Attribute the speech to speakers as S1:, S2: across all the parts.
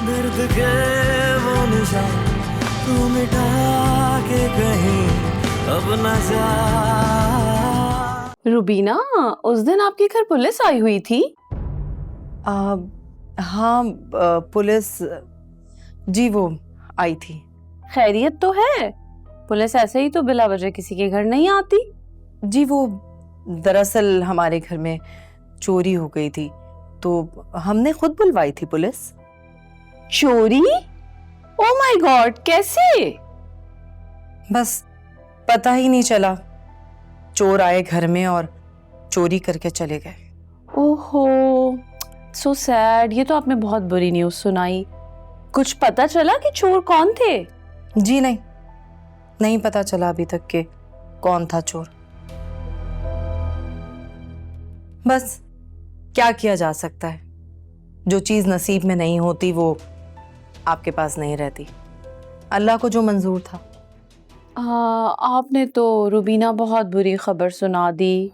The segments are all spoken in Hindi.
S1: दर्द के वो निशान तू मिटा के कहीं अब न जा।
S2: रुबीना, उस दिन आपके घर पुलिस आई हुई थी।
S3: हाँ, पुलिस जी वो आई थी।
S2: खैरियत तो है? पुलिस ऐसे ही तो बिला वजह किसी के घर नहीं आती।
S3: जी वो दरअसल हमारे घर में चोरी हो गई थी तो हमने खुद बुलवाई थी पुलिस।
S2: चोरी? ओ माय गॉड, कैसे?
S3: बस पता ही नहीं चला, चोर आए घर में और चोरी करके चले गए।
S2: ओहो, सो सैड। ये तो आपने बहुत बुरी न्यूज़ सुनाई। कुछ पता चला कि चोर कौन थे?
S3: जी नहीं पता चला अभी तक के कौन था चोर। बस क्या किया जा सकता है, जो चीज नसीब में नहीं होती वो आपके पास नहीं रहती। अल्लाह को जो मंजूर था।
S2: आपने तो रुबीना बहुत बुरी खबर सुना दी,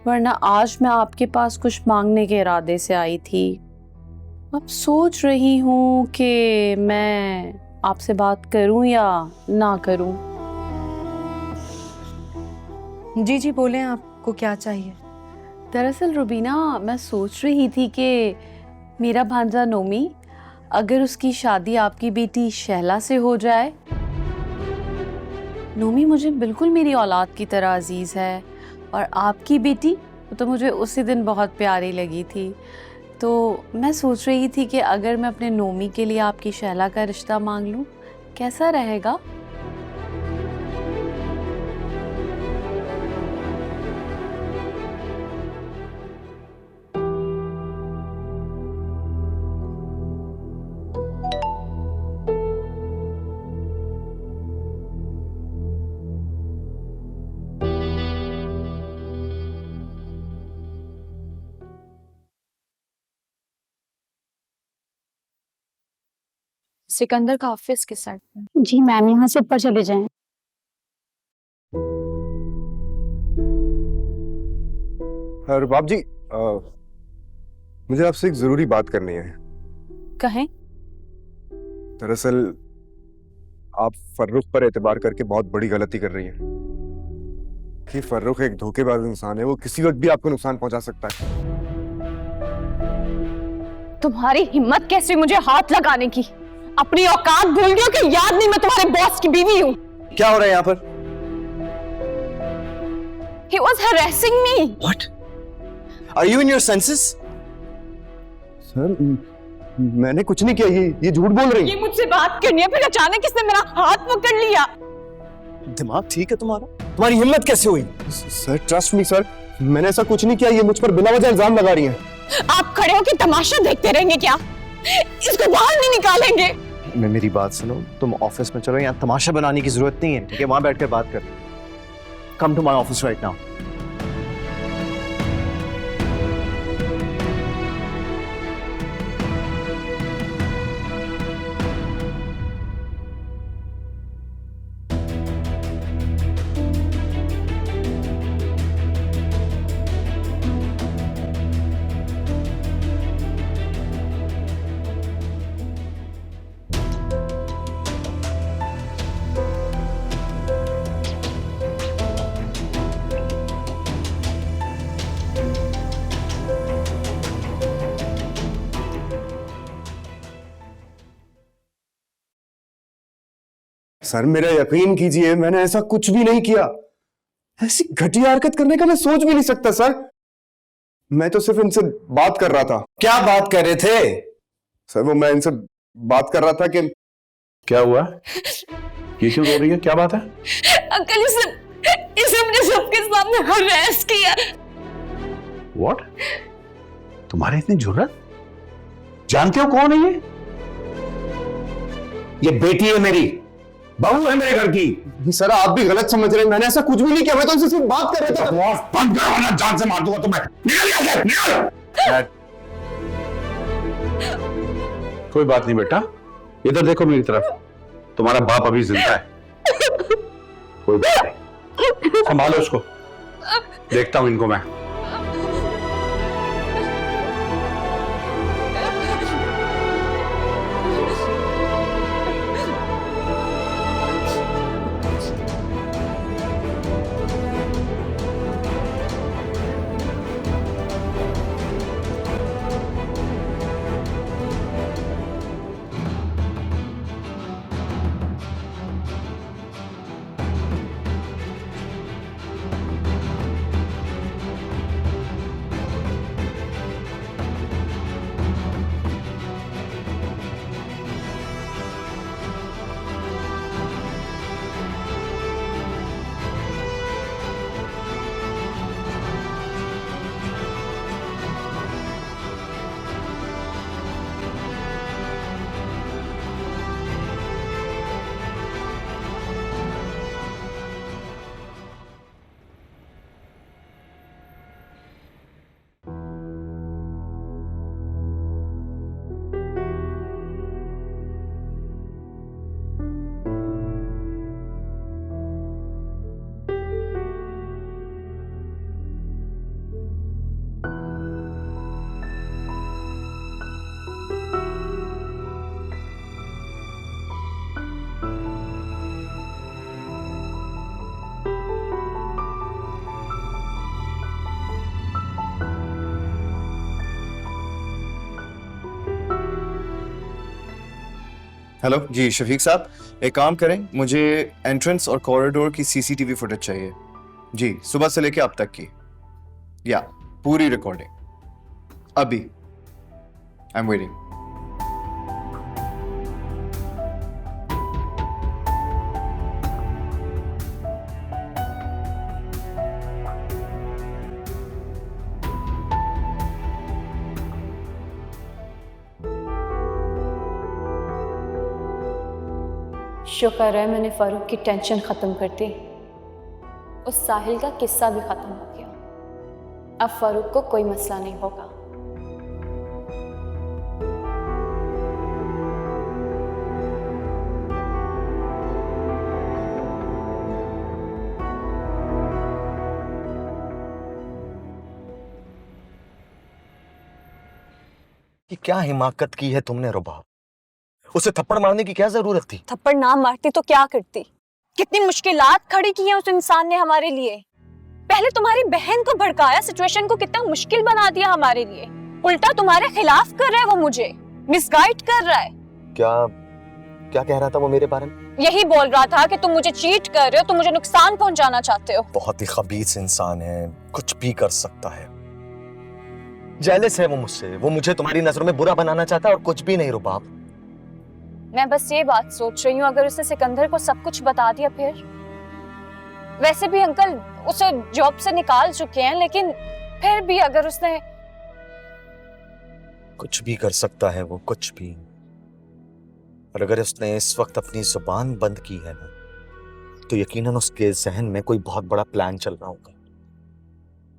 S2: वरना आज मैं आपके पास कुछ मांगने के इरादे से आई थी। अब सोच रही हूँ कि मैं आपसे बात करूँ या ना करूँ।
S3: जी बोलें, आपको क्या चाहिए?
S2: दरअसल रुबीना, मैं सोच रही थी कि मेरा भांजा नोमी, अगर उसकी शादी आपकी बेटी शहला से हो जाए। नोमी मुझे बिल्कुल मेरी औलाद की तरह अजीज़ है और आपकी बेटी तो मुझे उसी दिन बहुत प्यारी लगी थी। तो मैं सोच रही थी कि अगर मैं अपने नोमी के लिए आपकी शहला का रिश्ता मांग लूँ, कैसा रहेगा?
S4: सिकंदर का ऑफिस किस साइड पे?
S5: जी मैम, यहाँ से ऊपर चले जाएं।
S6: रुबाब जी, मुझे आपसे एक जरूरी बात करनी है।
S4: कहें।
S6: दरअसल आप फर्रुख पर एतबार करके बहुत बड़ी गलती कर रही हैं। कि फर्रुख एक धोखेबाज इंसान है, वो किसी वक्त भी आपको नुकसान पहुंचा सकता है।
S4: तुम्हारी हिम्मत कैसे मुझे हाथ लगाने की? अपनी औकात भूल गई हो कि याद नहीं मैं तुम्हारे बॉस की बीवी हूँ?
S1: क्या हो रहा है यहाँ पर?
S4: He was harassing me.
S1: What? Are you in your senses?
S6: Sir, मैंने कुछ नहीं किया। ये झूठ बोल रही
S4: ये
S6: है।
S4: मुझसे बात करनी है, फिर अचानक इसने मेरा हाथ पकड़ लिया।
S1: दिमाग ठीक है तुम्हारा? तुम्हारी हिम्मत कैसे हुई?
S6: सर ट्रस्ट मी सर, मैंने ऐसा कुछ नहीं किया। ये मुझ पर बिना वजह इल्जाम लगा रही हैं।
S4: आप खड़े होकर तमाशा देखते रहेंगे क्या? इसको बाहर नहीं निकालेंगे?
S1: मेरी बात सुनो, तुम ऑफिस में चलो, यहाँ तमाशा बनाने की जरूरत नहीं है, ठीक है? वहां बैठकर बात कर। Come to my office right now.
S6: Sir मेरा यकीन कीजिए, मैंने ऐसा कुछ भी नहीं किया। ऐसी घटिया हरकत करने का मैं सोच भी नहीं सकता सर। मैं तो सिर्फ इनसे बात कर रहा था।
S1: क्या बात कर रहे थे?
S6: सर वो मैं इनसे बात कर रहा था कि
S7: क्या हुआ? ये क्यों रो रही है? क्या बात है?
S4: अंकल, इसे मुझे सबके सामने हरास किया।
S7: What? तुम्हारी इतनी जुर्रत? जानते हो कौन है ये? ये बेटी है मेरी, बहू है मेरे घर की।
S6: सर आप भी गलत समझ रहे हैं, मैंने ऐसा कुछ भी नहीं किया। मैं तो उनसे सिर्फ बात कर रहा था।
S7: बंद करो वरना जान से मार दूंगा तुम्हें। निकल यहाँ से, निकल। कोई बात नहीं बेटा, इधर देखो मेरी तरफ। तुम्हारा बाप अभी जिंदा है। कोई बात नहीं, संभालो उसको। देखता हूं इनको मैं।
S1: हेलो जी शफीक साहब, एक काम करें, मुझे एंट्रेंस और कॉरिडोर की सीसीटीवी फुटेज चाहिए जी, सुबह से लेके अब तक की, या पूरी रिकॉर्डिंग अभी। I am waiting.
S4: शुक्र है मैंने फारूक की टेंशन खत्म कर दी, उस साहिल का किस्सा भी खत्म हो गया। अब फारूक को कोई मसला नहीं होगा।
S1: कि क्या हिमाकत की है तुमने रुबाब? उसे थप्पड़ मारने की क्या जरूरत थी?
S4: थप्पड़ ना मारती तो क्या करती? कितनी मुश्किलात खड़ी की हैं उस इंसान ने हमारे लिए। पहले तुम्हारी बहन को भड़काया, सिचुएशन को कितना मुश्किल बना दिया हमारे लिए। उल्टा तुम्हारे खिलाफ कर रहा है वो, मुझे मिसगाइड कर रहा है।
S1: क्या क्या कह रहा था वो मेरे बारे में?
S4: यही बोल रहा था कि तुम मुझे चीट कर रहे हो, तुम मुझे नुकसान पहुंचाना चाहते हो।
S1: बहुत ही खबीस इंसान है, कुछ भी कर सकता है। जेलस है वो मुझसे, वो मुझे तुम्हारी नजरों में बुरा बनाना चाहता है और कुछ भी नहीं रुबाब।
S4: मैं बस ये बात सोच रही हूँ, अगर उसने सिकंदर को सब कुछ बता दिया फिर? वैसे भी अंकल उसे जॉब से निकाल चुके हैं, लेकिन फिर भी अगर उसने...
S1: कुछ भी कर सकता है वो, कुछ भी। और अगर उसने इस वक्त अपनी जुबान बंद की है ना, तो यकीनन उसके जहन में कोई बहुत बड़ा प्लान चल रहा होगा।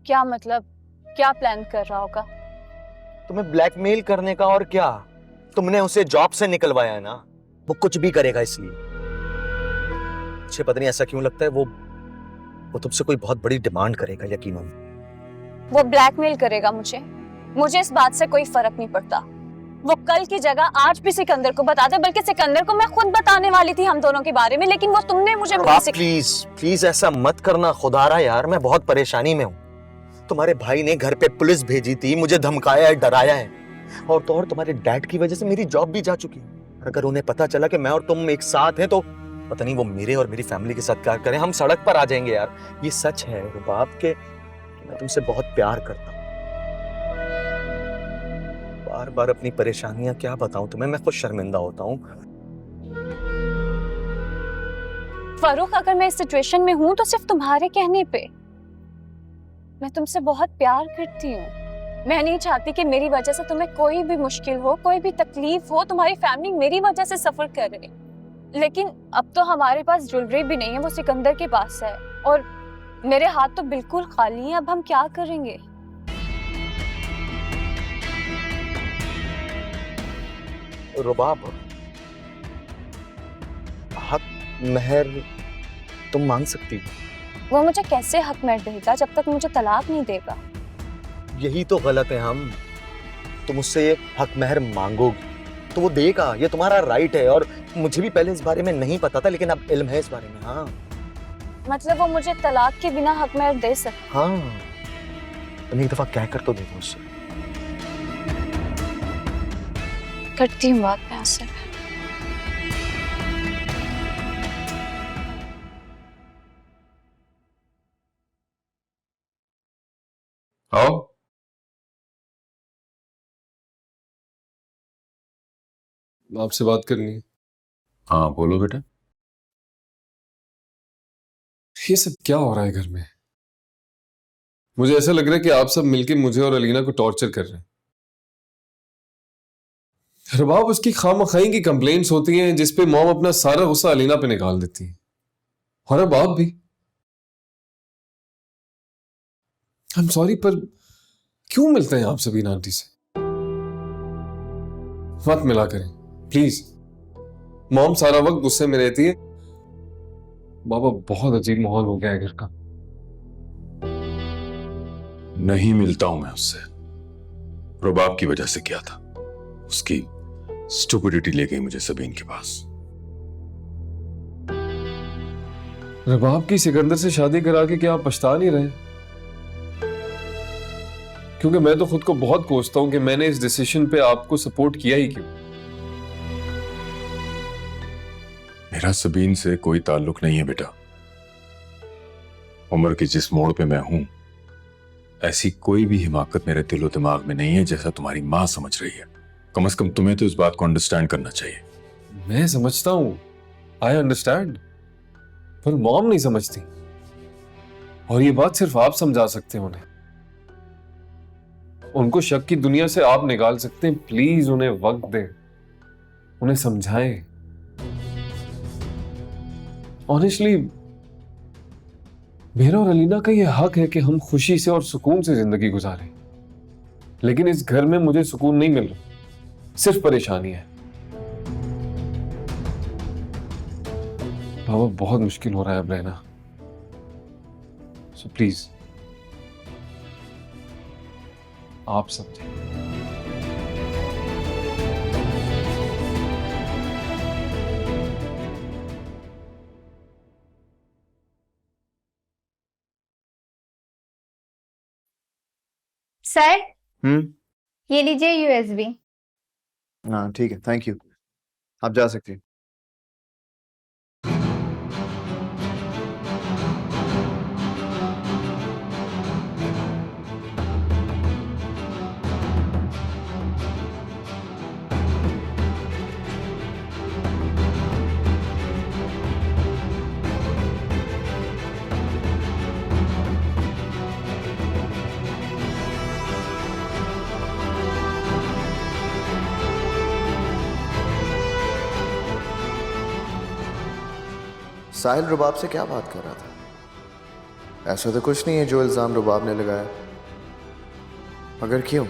S4: क्या मतलब? क्या प्लान कर रहा होगा?
S1: तुम्हें ब्लैकमेल करने का। और क्या? तुमने उसे जॉब से निकलवाया है ना, वो कुछ भी करेगा इसलिए। मुझे पता नहीं ऐसा क्यों लगता है, वो तुमसे कोई बहुत बड़ी डिमांड करेगा यकीनन।
S4: वो ब्लैकमेल करेगा मुझे इस बात से कोई फर्क नहीं पड़ता। वो कल की जगह आज भी सिकंदर को बता दे, बल्कि सिकंदर को मैं खुद बताने वाली थी हम दोनों के बारे में, लेकिन वो तुमने मुझे...
S1: प्लीज प्लीज ऐसा मत करना खुदारा यार, मैं बहुत परेशानी में हूँ। तुम्हारे भाई ने घर पे पुलिस भेजी थी, मुझे धमकाया है, डराया है, और तो और तुम्हारे डैड की वजह से मेरी जॉब भी जा चुकी है। अगर उन्हें पता चला कि मैं और तुम एक साथ हैं, तो पता नहीं वो मेरे और मेरी फैमिली के साथ क्या करें। हम सड़क पर आ जाएंगे यार। ये सच है रुबाब के मैं तुमसे बहुत प्यार करता हूँ। बार बार अपनी परेशानियां क्या बताऊं तुम्हें, मैं खुद शर्मिंदा होता हूँ।
S4: फारूक, अगर मैं इस सिचुएशन में हूं तो सिर्फ तुम्हारे कहने पे। मैं तुमसे बहुत प्यार करती हूँ। मैं नहीं चाहती कि मेरी वजह से तुम्हें कोई भी मुश्किल हो, कोई भी तकलीफ हो, तुम्हारी फैमिली मेरी वजह से सफर करे। लेकिन अब तो हमारे पास ज्वेलरी भी नहीं है, वो सिकंदर के पास है, और मेरे हाथ तो बिल्कुल खाली हैं। अब हम क्या करेंगे?
S1: रुबाब, हक महर तुम मांग सकती हो।
S4: वो मुझे कैसे हक महर देगा जब तक मुझे तलाक नहीं देगा?
S1: यही तो गलत है। हम तुम उससे हक महर मांगोगी तो वो देगा, ये तुम्हारा राइट है। और मुझे भी पहले इस बारे में नहीं पता था, लेकिन अब इल्म है इस बारे में। हाँ
S4: मतलब वो मुझे तलाक के बिना हक महर दे सकता?
S1: हाँ, तुम एक दफा कह कर तो देखो उससे।
S4: करती हूँ बात मैं उससे।
S7: आओ।
S8: आपसे बात करनी है।
S7: हाँ बोलो बेटा।
S8: ये सब क्या हो रहा है घर में? मुझे ऐसा लग रहा है कि आप सब मिलके मुझे और अलीना को टॉर्चर कर रहे हैं। रबाब, उसकी खामखाई की कंप्लेंट्स होती हैं जिसपे मॉम अपना सारा गुस्सा अलीना पे निकाल देती है, और अब आप भी। आई एम सॉरी, पर क्यों मिलते हैं आप सभी आंटी से? मत मिला करें प्लीज। मॉम सारा वक्त गुस्से में रहती है। बाबा, बहुत अजीब माहौल हो गया है घर का।
S7: नहीं मिलता हूं मैं उससे। रुबाब की वजह से किया था, उसकी स्टुपिडिटी ले गई मुझे सबीन के पास।
S8: रबाब की सिकंदर से शादी करा के क्या आप पछता नहीं रहे? क्योंकि मैं तो खुद को बहुत कोसता हूं कि मैंने इस डिसीजन पे आपको सपोर्ट किया ही क्यों।
S9: मेरा सबीन से कोई ताल्लुक नहीं है बेटा। उम्र के जिस मोड़ पे मैं हूं, ऐसी कोई भी हिमाकत मेरे दिलो दिमाग में नहीं है जैसा तुम्हारी माँ समझ रही है। कम से कम तुम्हें तो इस बात को अंडरस्टैंड करना चाहिए।
S8: मैं समझता हूं, आई अंडरस्टैंड, पर मॉम नहीं समझती, और ये बात सिर्फ आप समझा सकते हैं उन्हें। उनको शक की दुनिया से आप निकाल सकते हैं। प्लीज उन्हें वक्त दें, उन्हें समझाएं। ऑनेस्टली मेरा और अलीना का ये हक है कि हम खुशी से और सुकून से जिंदगी गुजारें, लेकिन इस घर में मुझे सुकून नहीं मिल रहा, सिर्फ परेशानी है। बाबा बहुत मुश्किल हो रहा है अब रहना, सो प्लीज आप समझें।
S10: सर, ये लीजिए यूएसबी।
S1: हाँ ठीक है, थैंक यू, आप जा सकती हैं। साहिल रुबाब से क्या बात कर रहा था? ऐसा तो कुछ नहीं है जो इल्जाम रुबाब ने लगाया। मगर क्यों?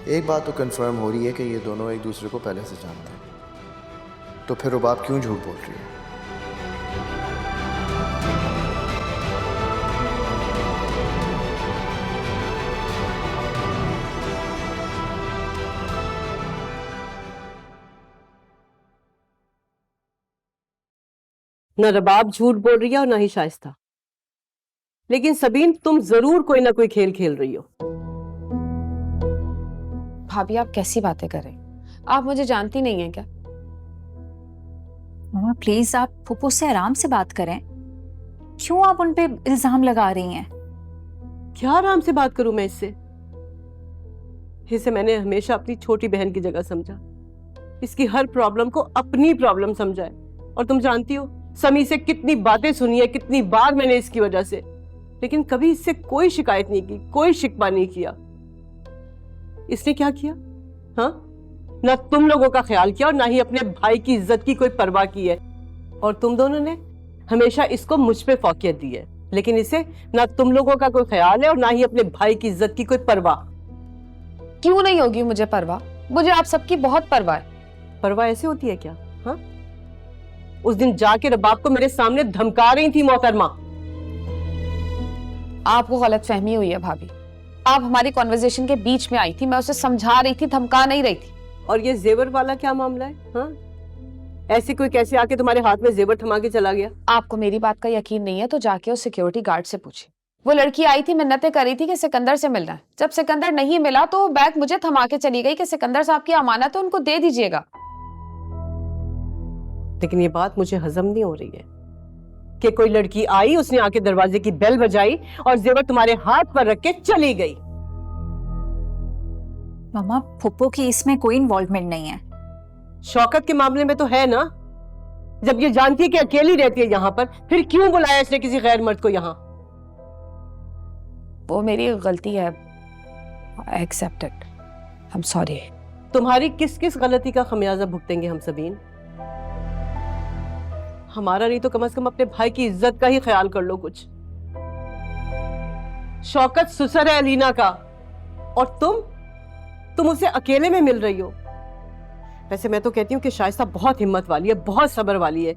S1: एक बात तो कंफर्म हो रही है कि ये दोनों एक दूसरे को पहले से जानते हैं, तो फिर रुबाब क्यों झूठ बोल रही है?
S11: न रबाब झूठ बोल रही है और ना ही शाइस्ता, लेकिन सबीन तुम जरूर कोई ना कोई खेल खेल रही हो।
S2: भाभी आप कैसी बातें कर रहे हैं? आप मुझे जानती नहीं है क्या?
S4: मामा प्लीज आप फूफू से आराम से बात करें। क्यों आप उन पे इल्जाम लगा रही हैं?
S11: क्या आराम से बात करूं मैं इससे? इसे मैंने हमेशा अपनी छोटी बहन की जगह समझा, इसकी हर प्रॉब्लम को अपनी प्रॉब्लम समझा है। और तुम जानती हो समी से कितनी बातें सुनी है, कितनी बार मैंने इसकी वजह से, लेकिन कभी इससे कोई शिकायत नहीं की, कोई शिकवा नहीं किया। इसने क्या किया? हाँ, ना तुम लोगों का ख्याल किया और ना ही अपने भाई की इज्जत की कोई परवाह की है। और तुम दोनों ने हमेशा इसको मुझ पे फौकियत दी है, लेकिन इसे ना तुम लोगों का कोई ख्याल है और ना ही अपने भाई की इज्जत की कोई परवाह।
S2: क्यों नहीं होगी मुझे परवाह? मुझे आप सबकी बहुत परवाह है।
S11: परवाह ऐसे होती है क्या? हाँ, उस दिन जाके रबाब को मेरे सामने धमका रही थी मोहतरमा।
S2: आपको गलतफहमी हुई है भाभी। आप हमारी कॉन्वर्सेशन के बीच में आई थी, मैं उसे समझा रही थी, धमका नहीं रही थी।
S11: और ये जेवर वाला क्या मामला है? हाँ, ऐसे कोई कैसे आके तुम्हारे हाथ में जेवर थमा के चला गया?
S2: आपको मेरी बात का यकीन नहीं है तो जाके उस सिक्योरिटी गार्ड से पूछिए। वो लड़की आई थी, मिन्नतें कर रही थी कि सिकंदर से मिलना है। जब सिकंदर नहीं मिला तो बैग मुझे थमा के चली गई कि सिकंदर साहब की अमानत है, उनको दे दीजिएगा।
S11: लेकिन ये बात मुझे हजम नहीं हो रही है कि कोई लड़की आई, उसने आके दरवाजे की बेल बजाई और जेवर तुम्हारे हाथ पर रख के चली गई।
S4: मामा फूफू की इसमें कोई इन्वॉल्वमेंट नहीं है।
S11: शौकत के मामले में तो है ना। जब ये जानती है कि अकेली रहती है यहाँ पर, फिर क्यों बुलाया इसने किसी गैर मर्द को यहाँ?
S2: वो मेरी गलती है, I accept it, I am sorry.
S11: तुम्हारी किस किस गलती का खमियाजा भुगतेंगे हम सबीन? हमारा नहीं तो कम से कम अपने भाई की इज्जत का ही ख्याल कर लो कुछ। शौकत सुसर है अलीना का, और तुम उसे अकेले में मिल रही हो। वैसे मैं तो कहती हूँ कि शाइस्ता बहुत हिम्मत वाली है, बहुत सब्र वाली है।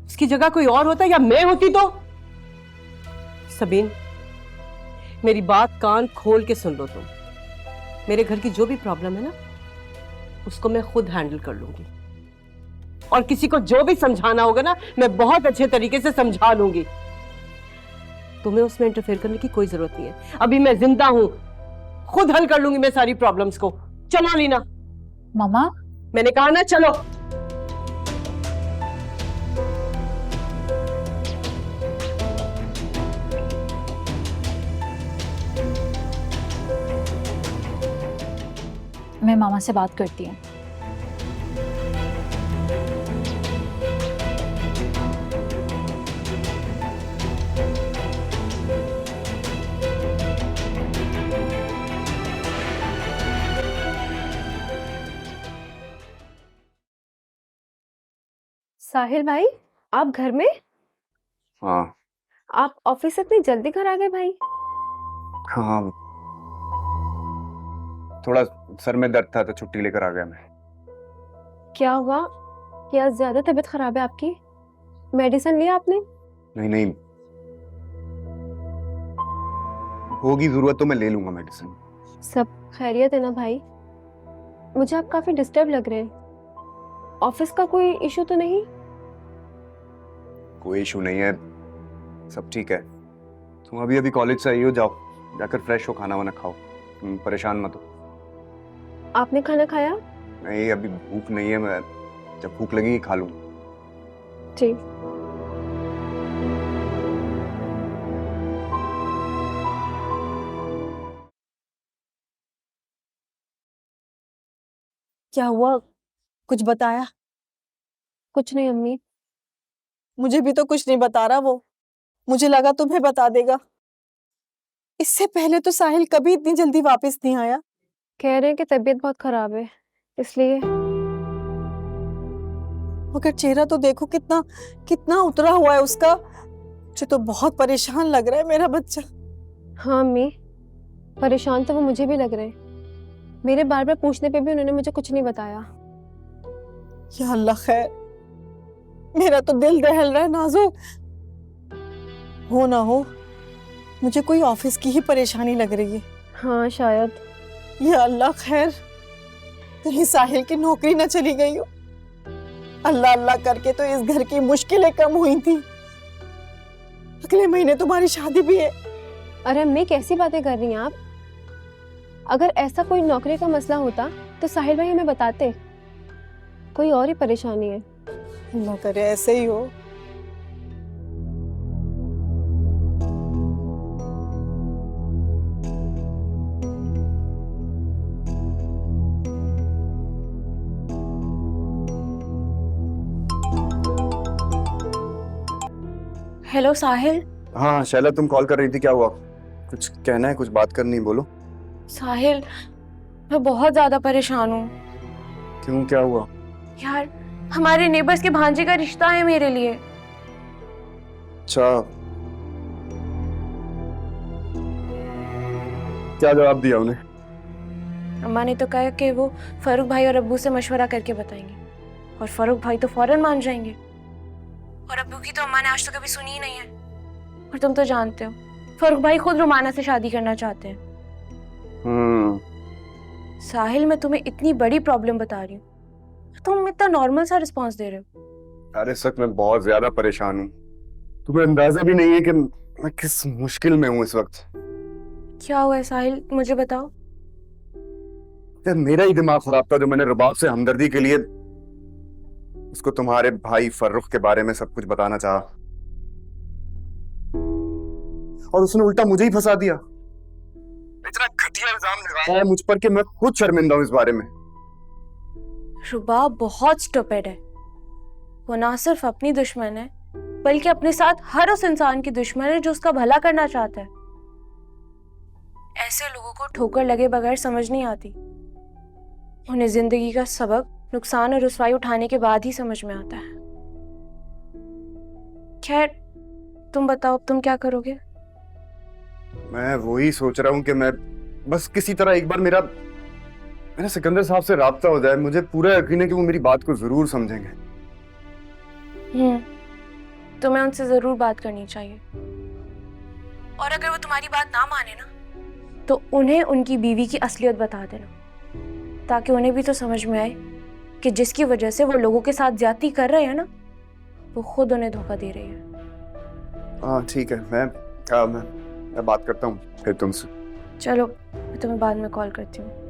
S11: उसकी जगह कोई और होता या मैं होती तो। सबीन, मेरी बात कान खोल के सुन लो तुम। मेरे घर की जो भी प्रॉब्लम है ना, उसको मैं खुद हैंडल कर लूंगी, और किसी को जो भी समझाना होगा ना, मैं बहुत अच्छे तरीके से समझा लूंगी। तुम्हें उसमें इंटरफेयर करने की कोई जरूरत नहीं है। अभी मैं जिंदा हूं, खुद हल कर लूंगी मैं सारी प्रॉब्लम्स को। चलो लीना।
S4: मामा
S11: मैंने कहा ना, चलो।
S10: मामा से बात करती हूँ।
S12: साहिल भाई, आप घर में?
S6: हाँ
S12: आप ऑफिस से इतनी जल्दी घर आ गए भाई?
S6: हाँ, थोड़ा सर में दर्द था तो छुट्टी लेकर आ गया मैं।
S12: क्या हुआ? क्या ज्यादा तबीयत खराब है आपकी? मेडिसिन लिया आपने?
S6: नहीं नहीं, होगी जरूरत तो मैं ले लूंगा मेडिसिन।
S12: सब खैरियत है ना भाई? मुझे आप काफी डिस्टर्ब लग रहे हैं। ऑफिस का कोई इशू तो नहीं?
S6: कोई इशू नहीं है, सब ठीक है। तुम अभी अभी कॉलेज से आई हो, जाओ जाकर फ्रेश हो, खाना वाना खाओ, तुम परेशान मत हो।
S12: आपने खाना खाया?
S6: नहीं अभी भूख नहीं है, मैं जब भूख लगेगी खा लूंगा।
S12: ठीक।
S13: क्या हुआ? कुछ बताया?
S12: कुछ नहीं अम्मी।
S13: मुझे भी तो कुछ नहीं बता रहा वो। मुझे लगा तुम्हें बता देगा। इससे पहले तो साहिल कभी इतनी जल्दी वापस नहीं आया।
S12: कह रहे हैं कि तबीयत बहुत खराब है, इसलिए।
S13: मगर चेहरा तो देखो कितना कितना उतरा हुआ है उसका। मुझे तो बहुत परेशान लग रहा है मेरा बच्चा।
S12: हाँ अम्मी, परेशान तो वो मुझे भी लग रहे हैं। मेरे बार बार पूछने पे भी उन्होंने मुझे कुछ नहीं बताया।
S13: या अल्लाह खैर, मेरा तो दिल दहल रहा है नाज़ो। हो ना हो मुझे कोई ऑफिस की ही परेशानी लग रही है।
S12: हाँ शायद।
S13: या अल्लाह खैर, कहीं साहिल की नौकरी ना चली गई हो। अल्लाह अल्लाह करके तो इस घर की मुश्किलें कम हुई थी। अगले महीने तुम्हारी शादी भी है।
S12: अरे अम्मी, कैसी बातें कर रही हैं आप? अगर ऐसा कोई नौकरी का मसला होता तो साहिल भाई हमें बताते। कोई और ही परेशानी है।
S13: अल्लाह करे ऐसे ही हो।
S2: हेलो साहिल।
S6: हाँ शैला, तुम कॉल कर रही थी, क्या हुआ? कुछ कहना है, कुछ बात करनी है, बोलो।
S2: साहिल, मैं बहुत ज्यादा परेशान हूँ
S6: क्यों, क्या हुआ?
S2: यार। हमारे नेबर्स के भांजे का रिश्ता है मेरे लिए।
S6: अच्छा, क्या जवाब दिया उन्हें?
S2: अम्मा ने तो कहा कि वो फरूक भाई और अब्बू से मशवरा करके बताएंगे, और फरूक भाई तो फौरन मान जाएंगे। और अब्बू की तो अम्मा ने आज तक कभी सुनी ही नहीं है। और तुम तो जानते हो, फरूक भाई खुद रुमाना से शादी करना चाहते हैं। साहिल, मैं तुम्हें इतनी बड़ी प्रॉब्लम बता रही हूँ, तुम इतना नॉर्मल सा रिस्पॉन्स दे रहे हो।
S6: अरे सच में बहुत ज्यादा परेशान हूँ। तुम्हें अंदाजा भी नहीं है कि मैं किस मुश्किल में हूँ इस वक्त।
S2: क्या हुआ है साहिल, मुझे बताओ।
S6: यार मेरा ही दिमाग खराब था जो मैंने रुबाब से हमदर्दी के लिए उसको तुम्हारे भाई फर्रुख के बारे में सब कुछ बताना चाहा, और उसने उल्टा मुझे ही फंसा दिया। इतना घटिया इल्जाम लगाया है मुझ पर कि मैं खुद शर्मिंदा हूं इस बारे में।
S2: रुबाब बहुत स्टूपिड है। वो ना सिर्फ अपनी दुश्मन है, बल्कि अपने साथ हर उस इंसान की दुश्मन है जो उसका भला करना चाहता है। ऐसे लोगों को ठोकर लगे बगैर समझ नहीं आती। उन्हें जिंदगी का सबक नुकसान और रुसवाई उठाने के बाद ही समझ में आता है। खैर, तुम बताओ अब तुम क्या करोगे?
S6: मैं वही सोच रहा हूँ कि मैं बस किसी तरह एक बार मेरा सिकंदर साहब से राब्ता हो जाए। मुझे पूरा यकीन है कि वो मेरी बात को जरूर समझेंगे।
S2: तुम्हें उनसे जरूर बात करनी चाहिए। और अगर वो तुम्हारी बात ना माने ना, तो उन्हें उनकी बीवी की असलियत बता देना, ताकि उन्हें भी तो समझ में आए कि जिसकी वजह से वो लोगों के साथ ज्यादती कर रहे हैं ना, वो खुद उन्हें धोखा दे रही है।
S6: हाँ ठीक है, मैं बात करता हूँ फिर तुमसे।
S2: चलो, मैं तुम्हें बाद में कॉल करती हूँ।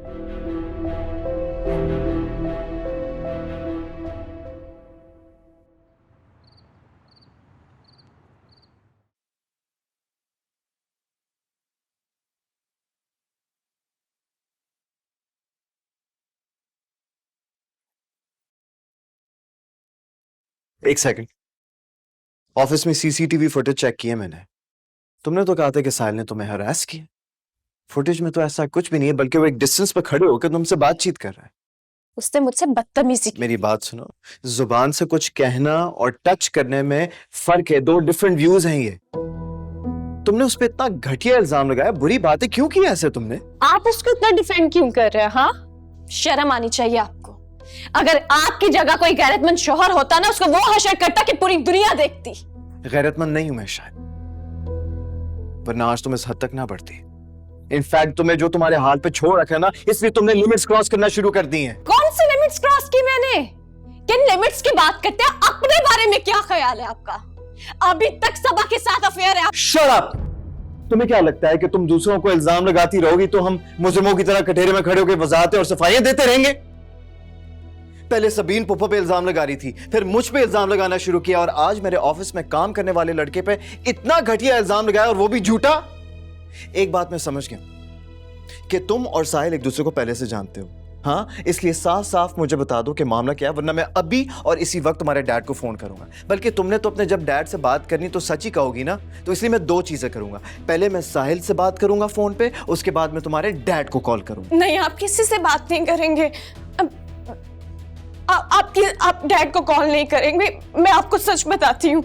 S1: एक सेकंड, ऑफिस में सीसीटीवी फुटेज चेक किए मैंने। तुमने तो कहा था कि साहिल ने तुम्हें हरास किया। फुटेज में तो ऐसा कुछ भी नहीं है, बल्कि वो एक डिस्टेंस पर खड़े होकर तुमसे बातचीत कर रहा है।
S4: उसने मुझसे बदतमीजी की।
S1: मेरी बात सुनो, जुबान से कुछ कहना और टच करने में फर्क है, 2 डिफरेंट व्यूज हैं ये। तुमने उस पर इतना घटिया इल्जाम लगाया, बुरी बातें क्यों की ऐसे तुमने?
S4: आप उसको इतना डिफेंड क्यों कर रहे हैं? हाँ, शर्म आनी चाहिए आपको। अगर आपकी जगह कोई गैरतमंद शौहर होता ना, उसको वो हशर करता कि पूरी दुनिया देखती।
S1: गैरतमंद नहीं हूं मैं शायद, वरना आज तुम इस हद तक ना बढ़ती। इनफैक्ट तुम्हें जो तुम्हारे हाल पे छोड़ रखा है ना, इसलिए तुमने लिमिट्स क्रॉस करना शुरू कर दी हैं।
S4: कौन सी लिमिट्स क्रॉस की मैंने? किन लिमिट्स की बात करते हैं? अपने बारे में क्या ख्याल है आपका? अभी तक सबा के साथ अफेयर है।
S1: Shut up! तुम्हें क्या लगता है कि तुम दूसरों को इल्जाम लगाती रहोगी तो हम मुजरिमों की तरह कटहरे में खड़े होकर वजाहतें और सफाइयां देते रहेंगे? पहले सबीन पुप्पा पे इल्जाम लगा रही थी, फिर मुझ पे इल्जाम लगाना शुरू किया, और आज मेरे ऑफिस में काम करने वाले लड़के पे इतना घटिया इल्जाम लगाया, और वो भी झूठा। एक बात मैं समझ गया कि तुम और साहिल एक दूसरे को पहले से जानते हो। हाँ, इसलिए साफ साफ मुझे बता दो कि मामला क्या है, वरना मैं अभी और इसी वक्त तुम्हारे डैड को फोन करूंगा। बल्कि तुमने तो अपने जब डैड से बात करनी तो सच ही कहोगी ना, तो इसलिए मैं 2 चीजें करूंगा। पहले मैं साहिल से बात करूंगा फोन पे, उसके बाद मैं तुम्हारे डैड को कॉल करूंगा।
S4: नहीं, आप किसी से बात नहीं करेंगे। आप डैड को कॉल नहीं करेंगे। मैं आपको सच बताती हूँ,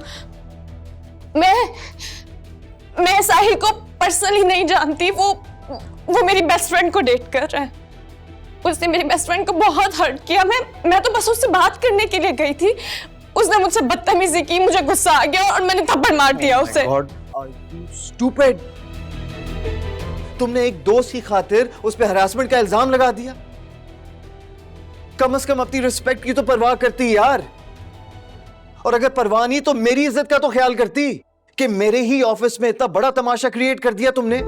S4: मैं साहिल को पर्सनली नहीं जानती। वो मेरी बेस्ट फ्रेंड को डेट कर रहा है। उसने मेरी बेस्ट फ्रेंड को बहुत हर्ट किया। मैं तो बस उससे बात करने के लिए गई थी। उसने मुझसे बदतमीजी की, मुझे गुस्सा आ गया और मैंने थप्पड़ मार दिया उसे।
S1: स्टूपिड! तुमने एक दोस्त की खातिर उस पे हरासमेंट का इल्जाम लगा दिया। कम से कम अपनी रिस्पेक्ट की तो परवाह करती यार। और अगर परवाह नहीं तो मेरी इज्जत का तो ख्याल करती कि मेरे ही ऑफिस में इतना बड़ा तमाशा क्रिएट कर दिया तुमने।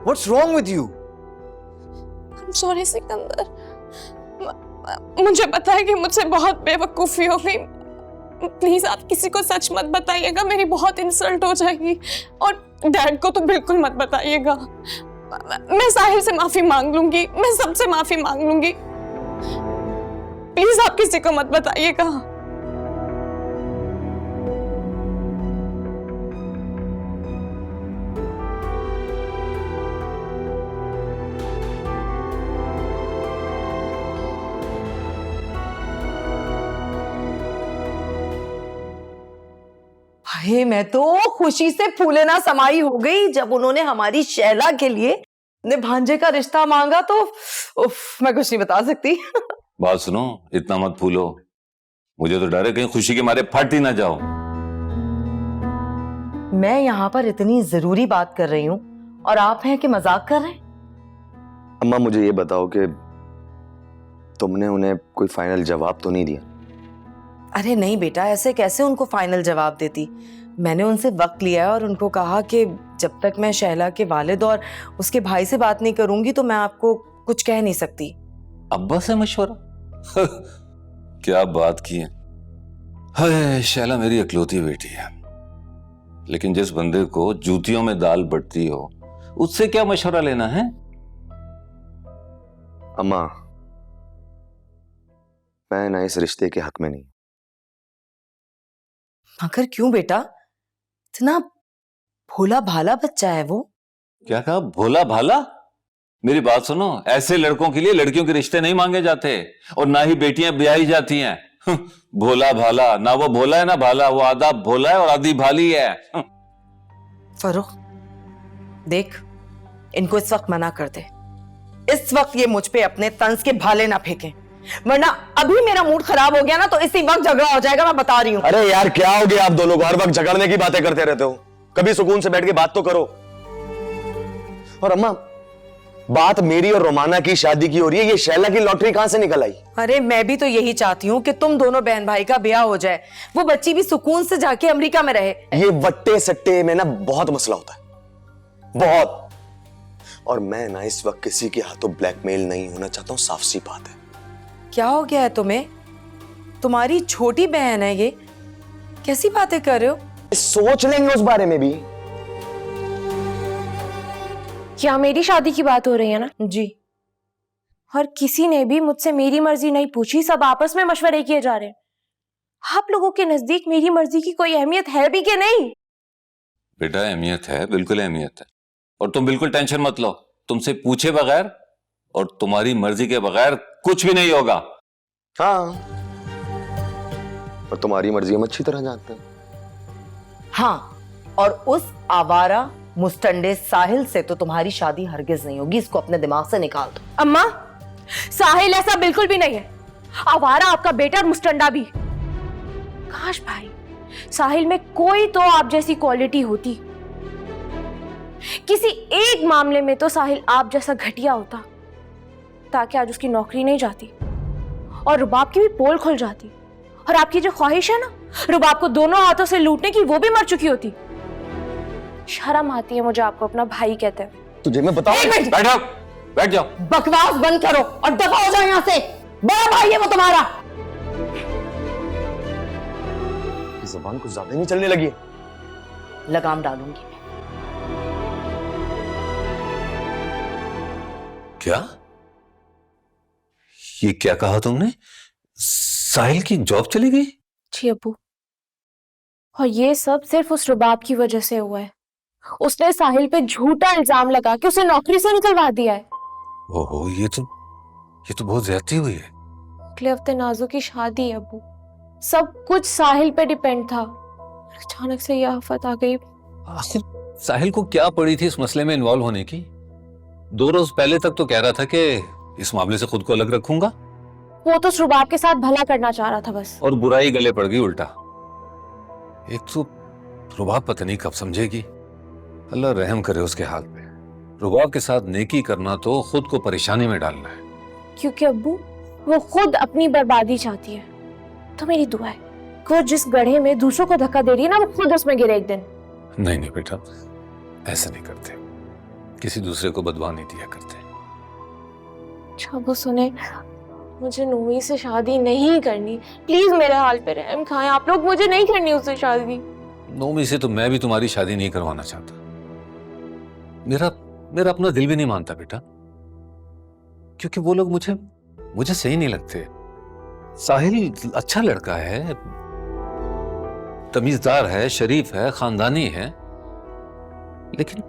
S1: What's wrong with you?
S4: I'm sorry Sikandar, मुझे पता है कि मुझसे बहुत बेवकूफी हो गई। प्लीज आप किसी को सच मत बताइएगा, मेरी बहुत इंसल्ट हो जाएगी। और डैड को तो बिल्कुल मत बताइएगा। मैं साहिल से माफी मांग लूंगी, मैं सबसे माफी मांग लूंगी। प्लीज आप किसी को मत बताइएगा।
S3: हाय, मैं तो खुशी से फूले ना समाई हो गई जब उन्होंने हमारी शैला के लिए अपने भांजे का रिश्ता मांगा। तो उफ, मैं कुछ नहीं बता सकती।
S14: बात सुनो, इतना मत फूलो। मुझे तो डर है कहीं खुशी के मारे फट ही ना जाओ।
S3: मैं यहाँ पर इतनी जरूरी बात कर रही हूँ और आप हैं कि मजाक कर रहे हैं।
S1: अम्मा मुझे ये बताओ कि तुमने उन्हें कोई फाइनल जवाब तो नहीं दिया?
S3: अरे नहीं बेटा, ऐसे कैसे उनको फाइनल जवाब देती। मैंने उनसे वक्त लिया है और उनको कहा कि जब तक मैं शैला के वालिद और उसके भाई से बात नहीं करूंगी तो मैं आपको कुछ कह नहीं सकती।
S14: अब्बा से मशवरा? क्या बात की है। हाय, शैला मेरी इकलौती बेटी है, लेकिन जिस बंदे को जूतियों में दाल बटती हो उससे क्या मशवरा लेना है?
S1: अम्मा, मैं ना इस रिश्ते के हक में नहीं।
S3: मगर क्यों बेटा? इतना भोला भाला बच्चा है वो।
S14: क्या कहा? भोला भाला? मेरी बात सुनो, ऐसे लड़कों के लिए लड़कियों के रिश्ते नहीं मांगे जाते और ना ही बेटियां ब्याही जाती हैं। भोला भाला ना, वो भोला है ना भाला, वो आधा भोला है और आधी भाली है।
S3: फरूख देख, इनको इस वक्त मना कर दे। इस वक्त ये मुझ पे अपने तंज के भाले ना फेंकें, वरना अभी मेरा मूड खराब हो गया ना तो इसी वक्त झगड़ा हो जाएगा, मैं बता रही हूँ।
S1: अरे यार क्या हो गया, आप दोनों को हर वक्त झगड़ने की बातें करते रहते हो। कभी सुकून से बैठ के बात तो करो। और अम्मा, बात मेरी और रोमाना की शादी की हो रही है, ये शैला की लॉटरी कहां से निकल आई?
S3: अरे मैं भी तो यही चाहती हूँ कि तुम दोनों बहन भाई का ब्याह हो जाए, वो बच्ची भी सुकून से जाके अमेरिका में रहे।
S1: ये वट्टे सट्टे में ना बहुत मसला होता है, बहुत। और मैं ना इस वक्त किसी के हाथों ब्लैकमेल नहीं होना चाहता हूँ, साफ सी बात है।
S3: क्या हो गया है तुम्हें? तुम्हारी छोटी बहन है ये, कैसी बातें कर रहे हो?
S1: सोच लेंगे उस बारे में भी।
S15: क्या मेरी शादी की बात हो रही है ना?
S3: जी।
S15: और किसी ने भी मुझसे मेरी मर्जी नहीं पूछी, सब आपस में मशवरे किए जा रहे हैं। आप लोगों के नजदीक मेरी मर्जी की कोई अहमियत है भी कि नहीं?
S14: बेटा अहमियत है, बिल्कुल अहमियत है। और तुम बिल्कुल टेंशन मत लो, तुमसे पूछे बगैर और तुम्हारी मर्जी के बगैर कुछ भी नहीं होगा।
S1: हाँ, और तुम्हारी मर्जी हम अच्छी तरह जानते हैं।
S3: हाँ, और उस आवारा मुस्टंडे साहिल से तो तुम्हारी शादी हरगिज नहीं होगी, इसको अपने दिमाग से निकाल दो।
S15: अम्मा, साहिल ऐसा बिल्कुल भी नहीं है। आवारा आपका बेटा और मुस्टंडा भी। काश भाई साहिल में कोई तो आप जैसी क्वालिटी होती। किसी एक मामले में तो साहिल आप जैसा घटिया होता, ताकि आज उसकी नौकरी नहीं जाती और रुबाब की भी पोल खुल जाती, और आपकी जो ख्वाहिश है ना रुबाब को दोनों हाथों से लूटने की, वो भी मर चुकी होती। शर्म आती है मुझे आपको अपना भाई कहते हुए।
S1: तुझे मैं बताऊं।
S14: बैठो, बैठ जाओ।
S3: बकवास बंद करो और दफा हो जाओ यहाँ से। बड़ा भाई है वो तुम्हारा।
S1: ज़बान कुछ ज्यादा नहीं चलने लगी?
S3: लगाम डालूंगी मैं।
S14: क्या? ये क्या कहा तुमने? साहिल की जॉब चली गई?
S15: जी अब्बू, और ये सब सिर्फ उस रुबाब की वजह से हुआ है। उसने साहिल पे झूठा इल्जाम लगा के उसे नौकरी से निकलवा दिया है।
S14: ओहो, ये तो बहुत ज्यादती हुई है।
S15: अगले हफ्ते नाजू की शादी है अब्बू, सब कुछ साहिल पे डिपेंड था। अचानक से यह आफत आ गई।
S14: आखिर साहिल को क्या पड़ी थी इस मसले में इन्वॉल्व होने की? 2 रोज पहले तक तो कह रहा था कि इस मामले से खुद को अलग रखूंगा।
S15: वो तो रुबाब के साथ भला करना चाह रहा था बस।
S14: और बुराई गले पड़ गई उल्टा। एक तो रुबाब पता नहीं कब समझेगी। अल्लाह रहम करे उसके हाल पे। रुबाब के साथ नेकी करना तो खुद को परेशानी में डालना है।
S15: क्योंकि अब्बू वो खुद अपनी बर्बादी चाहती है। तो मेरी दुआ है वो जिस गड्ढे में दूसरों को धक्का दे रही है ना, वो खुद उसमें गिरे एक दिन।
S14: नहीं नहीं बेटा, ऐसा नहीं करते, किसी दूसरे को बदवा नहीं दिया करते।
S15: अच्छा वो सुने, मुझे नूमी से शादी नहीं करनी। प्लीज मेरे हाल पे रहम खाएं आप लोग, मुझे नहीं करनी उससे शादी।
S14: नोमी से तो मैं भी तुम्हारी शादी नहीं करवाना चाहता। मेरा अपना दिल भी नहीं मानता बेटा, क्योंकि वो लोग मुझे सही नहीं लगते। साहिल अच्छा लड़का है, तमीजदार है, शरीफ है, खानदानी है, लेकिन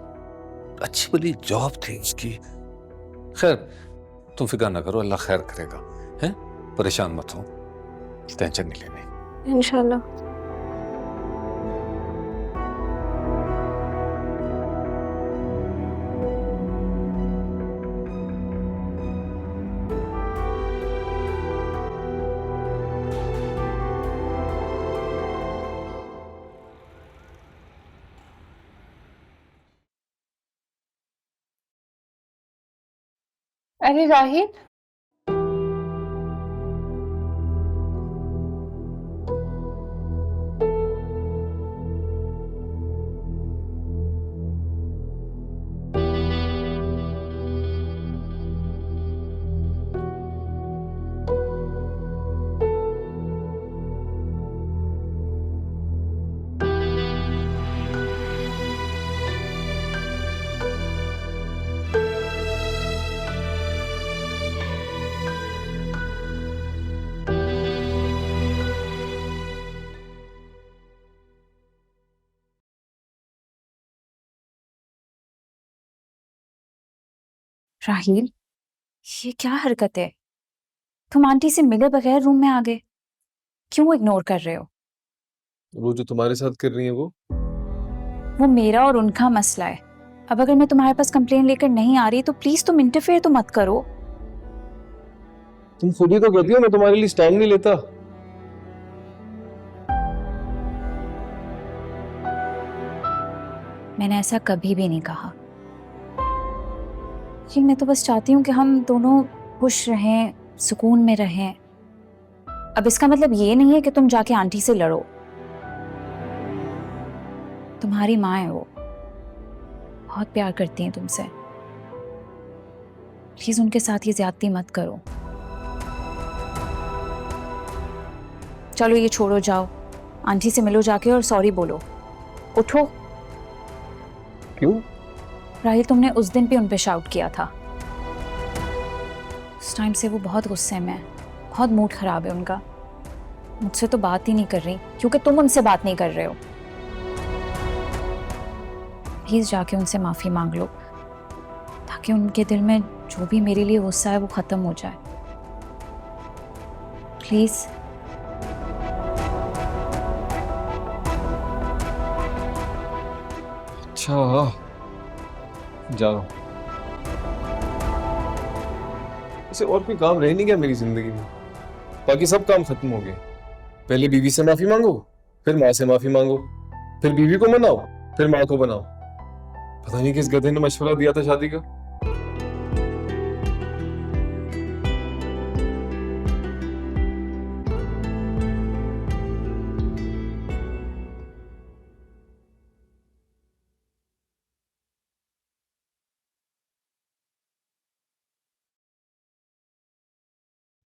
S14: अच्छी भली जॉब थी उसकी। खैर तुम फिक्र ना करो, अल्लाह खैर करेगा। हैं? परेशान मत हो, टेंशन नहीं लेनी।
S15: इंशाल्लाह। अरे राहिल,
S4: राहील, ये क्या हरकत है? तुम आंटी से मिले बगैर रूम में आ गए, क्यों इग्नोर कर रहे हो?
S8: वो जो तुम्हारे साथ कर रही है
S4: वो मेरा और उनका मसला है। अब अगर मैं तुम्हारे पास कंप्लेन लेकर नहीं आ रही तो प्लीज तुम इंटरफेयर तो मत करो।
S8: तुम खुद ही तो कहती हो मैं तुम्हारे लिए स्टैंड नहीं लेता।
S4: मैंने ऐसा कभी भी नहीं कहा। कि मैं तो बस चाहती हूँ कि हम दोनों खुश रहें, सुकून में रहें। अब इसका मतलब ये नहीं है कि तुम जाके आंटी से लड़ो। तुम्हारी माँ है वो, बहुत प्यार करती हैं तुमसे। प्लीज उनके साथ ये ज्यादती मत करो। चलो ये छोड़ो, जाओ आंटी से मिलो जाके और सॉरी बोलो। उठो।
S8: क्यों?
S4: राहिल, तुमने उस दिन भी उन पे शाउट किया था। उस टाइम से वो बहुत गुस्से में है, बहुत मूड खराब है उनका। मुझसे तो बात ही नहीं कर रही क्योंकि तुम उनसे बात नहीं कर रहे हो। प्लीज जाके उनसे माफी मांग लो ताकि उनके दिल में जो भी मेरे लिए गुस्सा है वो खत्म हो जाए। प्लीज।
S8: अच्छा, जाओ। ऐसे और कोई काम रह नहीं गया मेरी जिंदगी में, बाकी सब काम खत्म हो गए। पहले बीवी से माफी मांगो, फिर माँ से माफी मांगो, फिर बीवी को मनाओ, फिर माँ को बनाओ। पता नहीं किस गधे ने मशवरा दिया था शादी का।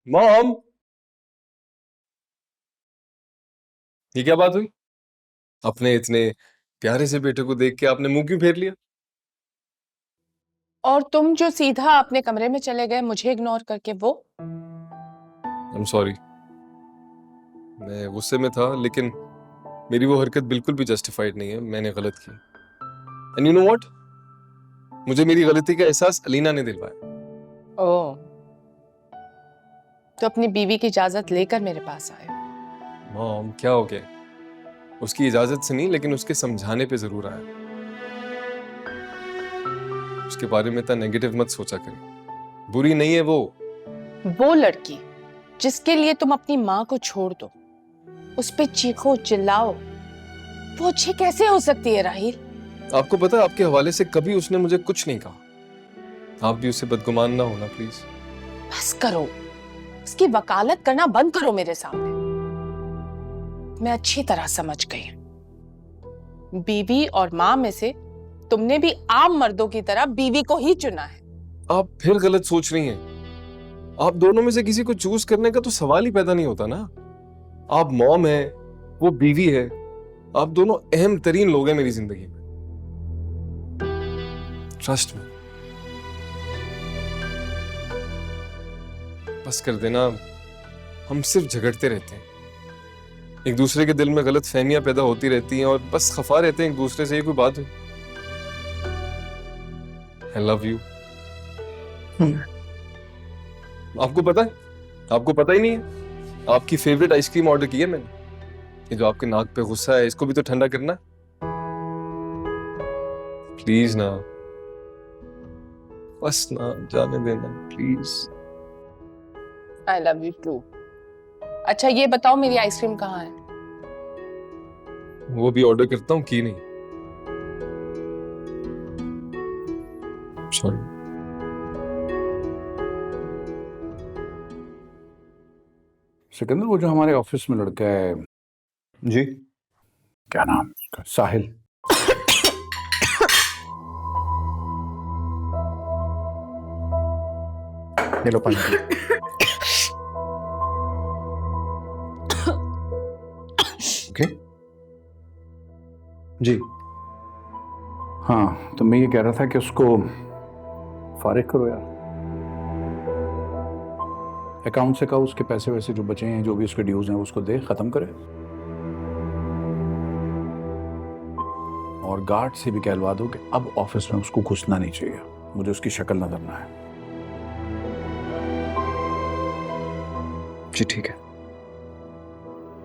S8: मॉम, ये क्या बात हुई? अपने इतने प्यारे से बेटे को देख के आपने मुंह क्यों फेर लिया?
S16: और तुम जो सीधा अपने कमरे में चले गए मुझे इग्नोर करके, वो?
S8: आई एम सॉरी, मैं गुस्से में था, लेकिन मेरी वो हरकत बिल्कुल भी जस्टिफाइड नहीं है। मैंने गलत की। एंड यू नो व्हाट, मुझे मेरी गलती का एहसास अलीना ने दिलवाया।
S16: ओह, तो अपनी बीवी की इजाजत लेकर मेरे पास आए।
S8: मॉम, क्या हो गया? उसकी इजाजत से नहीं, लेकिन उसके समझाने पे जरूर आया। उसके बारे में इतना नेगेटिव मत सोचा करें, बुरी नहीं है वो
S16: लड़की जिसके लिए तुम अपनी माँ को छोड़ दो, उस पे चीखो चिल्लाओ, वो अच्छी कैसे हो सकती है राहिल?
S8: आपको पता है, आपके हवाले से कभी उसने मुझे कुछ नहीं कहा। आप भी उससे बदगुमान ना होना प्लीज।
S16: बस करो, उसकी वकालत करना बंद करो मेरे सामने। मैं अच्छी तरह समझ गई, बीवी और माँ में से तुमने भी आम मर्दों की तरह बीवी को ही चुना है।
S8: आप फिर गलत सोच रही हैं। आप दोनों में से किसी को चूज करने का तो सवाल ही पैदा नहीं होता ना। आप मॉम है, वो बीवी है। आप दोनों अहम तरीन लोग हैं मेरी जिंदगी में। ट्रस्ट में। बस कर देना, हम सिर्फ झगड़ते रहते हैं, एक दूसरे के दिल में गलत फहमियां पैदा होती रहती हैं और बस खफा रहते हैं एक दूसरे से। ये कोई बात है? आई लव यू। आपको पता है? आपको पता ही नहीं है, आपकी फेवरेट आइसक्रीम ऑर्डर की है मैंने। ये जो आपके नाक पे गुस्सा है, इसको भी तो ठंडा करना। प्लीज ना, बस ना जाने देना please.
S16: I love you too. अच्छा ये बताओ, मेरी आइसक्रीम कहाँ है?
S8: वो भी ऑर्डर करता हूँ, की नहीं। सॉरी।
S17: सिकंदर, वो जो हमारे ऑफिस में लड़का है
S9: जी,
S17: क्या नाम उसका? साहिल। ये लो पानी। ओके
S9: जी।
S17: हाँ, तो मैं ये कह रहा था कि उसको फारिग करो यार। अकाउंट से कहो उसके पैसे वैसे जो बचे हैं, जो भी उसके ड्यूज हैं, उसको दे, खत्म करे। और गार्ड से भी कहलवा दो कि अब ऑफिस में उसको घुसना नहीं चाहिए, मुझे उसकी शक्ल नजर ना है।
S9: जी ठीक है।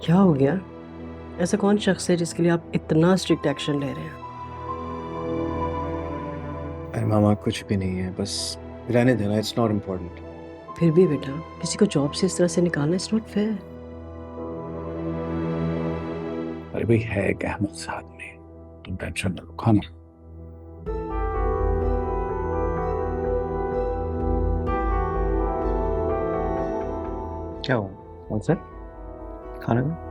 S11: क्या हो गया? ऐसा कौन शख्स है जिसके लिए आप इतना स्ट्रिक्ट एक्शन ले रहे हैं?
S9: अरे मामा, कुछ भी नहीं है, बस रहने देना, इट्स नॉट इम्पोर्टेंट।
S11: फिर भी बेटा, किसी को जॉब से इस तरह से निकालना इट्स नॉट फेयर।
S17: अरे भाई, है एक अहमद साथ में, तुम टेंशन ना लो। खाना
S9: क्या हुआ? कौन सर? खाना का?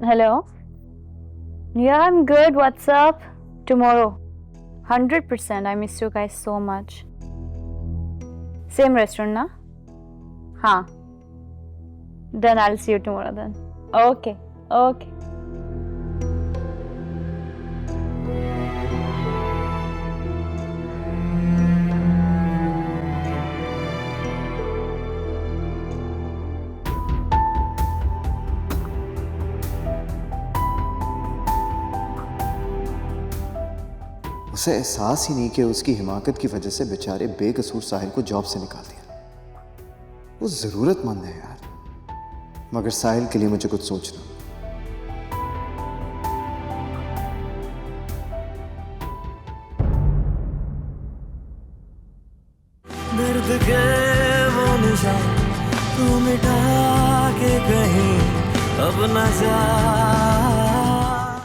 S4: Hello. Yeah, I'm good. What's up? Tomorrow. 100%. I miss you guys so much. Same restaurant, na? हाँ. Then I'll see you tomorrow then. Okay. Okay.
S18: उसे एहसास ही नहीं कि उसकी हिमाकत की वजह से बेचारे बेकसूर साहिल को जॉब से निकाल दिया। वो जरूरतमंद है यार, मगर साहिल के लिए मुझे कुछ सोचना।
S19: दर्द के वो निशान तू मिटा के कहीं अब न जा